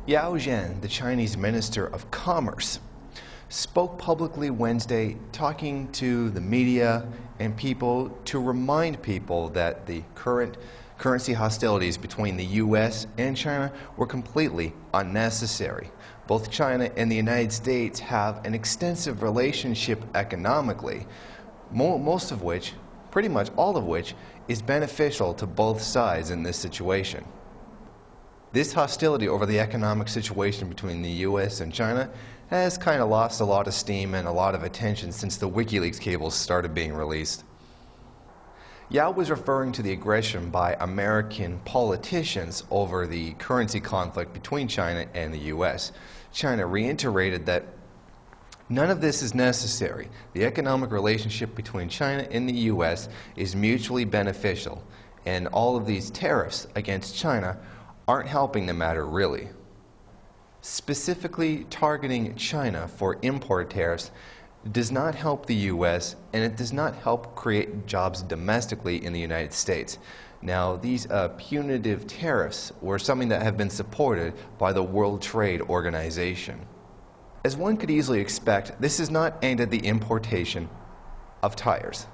Yao Zhen, the Chinese Minister of Commerce, spoke publicly Wednesday talking to the media and people to remind people that the current currency hostilities between the U.S. and China were completely unnecessary. Both China and the United States have an extensive relationship economically, most of which, pretty much all of which, is beneficial to both sides in this situation. This hostility over the economic situation between the U.S. and China has kind of lost a lot of steam and a lot of attention since the WikiLeaks cables started being released. Yao was referring to the aggression by American politicians over the currency conflict between China and the U.S. China reiterated that none of this is necessary. The economic relationship between China and the U.S. is mutually beneficial, and all of these tariffs against China aren't helping the matter really. Specifically targeting China for import tariffs does not help the U.S. and it does not help create jobs domestically in the United States. Now, these punitive tariffs were something that have been supported by the World Trade Organization. As one could easily expect, this is not aimed at the importation of tires.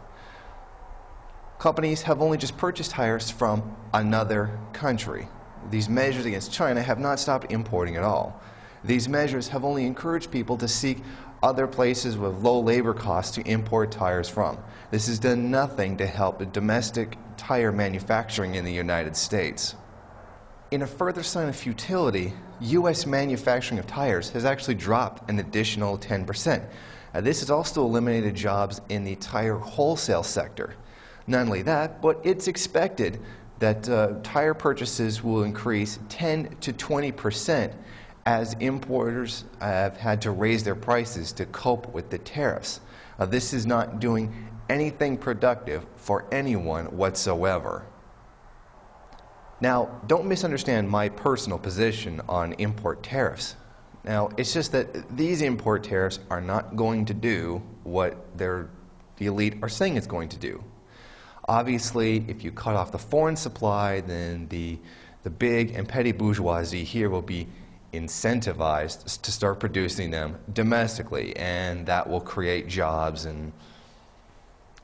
Companies have only just purchased tires from another country. These measures against China have not stopped importing at all. These measures have only encouraged people to seek other places with low labor costs to import tires from. This has done nothing to help the domestic tire manufacturing in the United States. In a further sign of futility, U.S. manufacturing of tires has actually dropped an additional 10%. This has also eliminated jobs in the tire wholesale sector. Not only that, but it's expected that tire purchases will increase 10 to 20% as importers have had to raise their prices to cope with the tariffs. This is not doing anything productive for anyone whatsoever. Now, don't misunderstand my personal position on import tariffs. Now, it's just that these import tariffs are not going to do what the elite are saying it's going to do. Obviously, if you cut off the foreign supply, then the big and petty bourgeoisie here will be incentivized to start producing them domestically, and that will create jobs and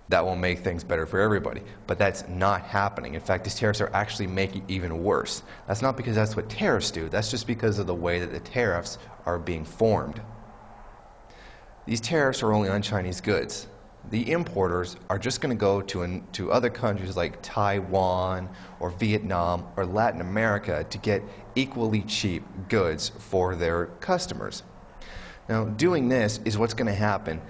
that will make things better for everybody. But that's not happening. In fact, these tariffs are actually making it even worse. That's not because that's what tariffs do. That's just because of the way that the tariffs are being formed. These tariffs are only on Chinese goods. The importers are just going to go to other countries like Taiwan or Vietnam or Latin America to get equally cheap goods for their customers. Now, doing this is what's going to happen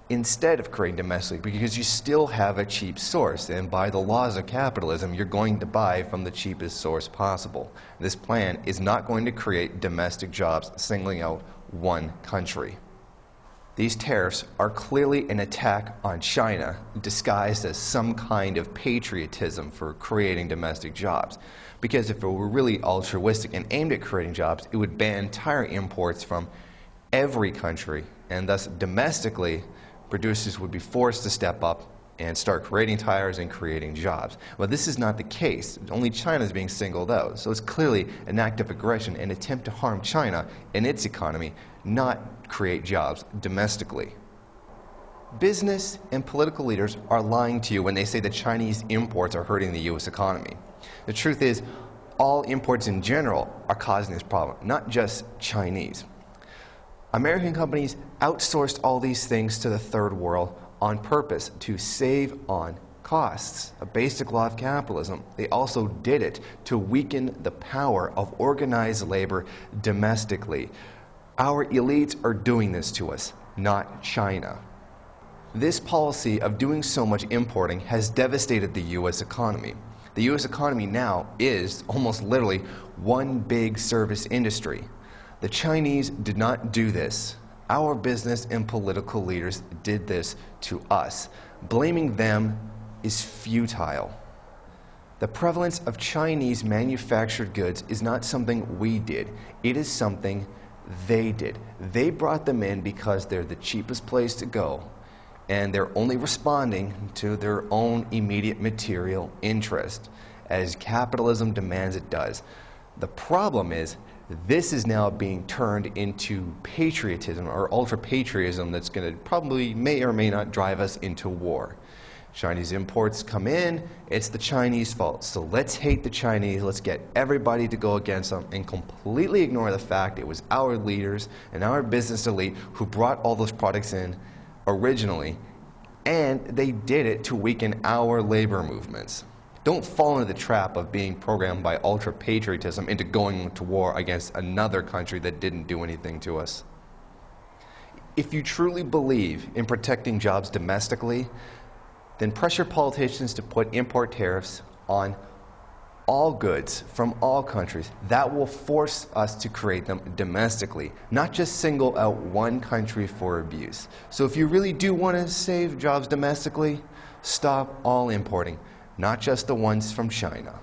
instead of creating domestically, because you still have a cheap source, and by the laws of capitalism, you're going to buy from the cheapest source possible. This plan is not going to create domestic jobs singling out one country. These tariffs are clearly an attack on China, disguised as some kind of patriotism for creating domestic jobs. Because if it were really altruistic and aimed at creating jobs, it would ban tire imports from every country, and thus domestically, producers would be forced to step up and start creating tires and creating jobs. But this is not the case. Only China is being singled out. So it's clearly an act of aggression, an attempt to harm China and its economy, not create jobs domestically. Business and political leaders are lying to you when they say that Chinese imports are hurting the U.S. economy. The truth is, all imports in general are causing this problem, not just Chinese. American companies outsourced all these things to the third world on purpose to save on costs, a basic law of capitalism. They also did it to weaken the power of organized labor domestically. Our elites are doing this to us, not China. This policy of doing so much importing has devastated the U.S. economy. The U.S. economy now is almost literally one big service industry. The Chinese did not do this. Our business and political leaders did this to us. Blaming them is futile. The prevalence of Chinese manufactured goods is not something we did. It is something they did. They brought them in because they're the cheapest place to go, and they're only responding to their own immediate material interest, as capitalism demands it does. The problem is This is now being turned into patriotism or ultra-patriotism that's going to probably may or may not drive us into war. Chinese imports come in, it's the Chinese fault. So let's hate the Chinese, let's get everybody to go against them and completely ignore the fact it was our leaders and our business elite who brought all those products in originally, and they did it to weaken our labor movements. Don't fall into the trap of being programmed by ultra-patriotism into going to war against another country that didn't do anything to us. If you truly believe in protecting jobs domestically, then pressure politicians to put import tariffs on all goods from all countries. That will force us to create them domestically, not just single out one country for abuse. So if you really do want to save jobs domestically, stop all importing, not just the ones from China.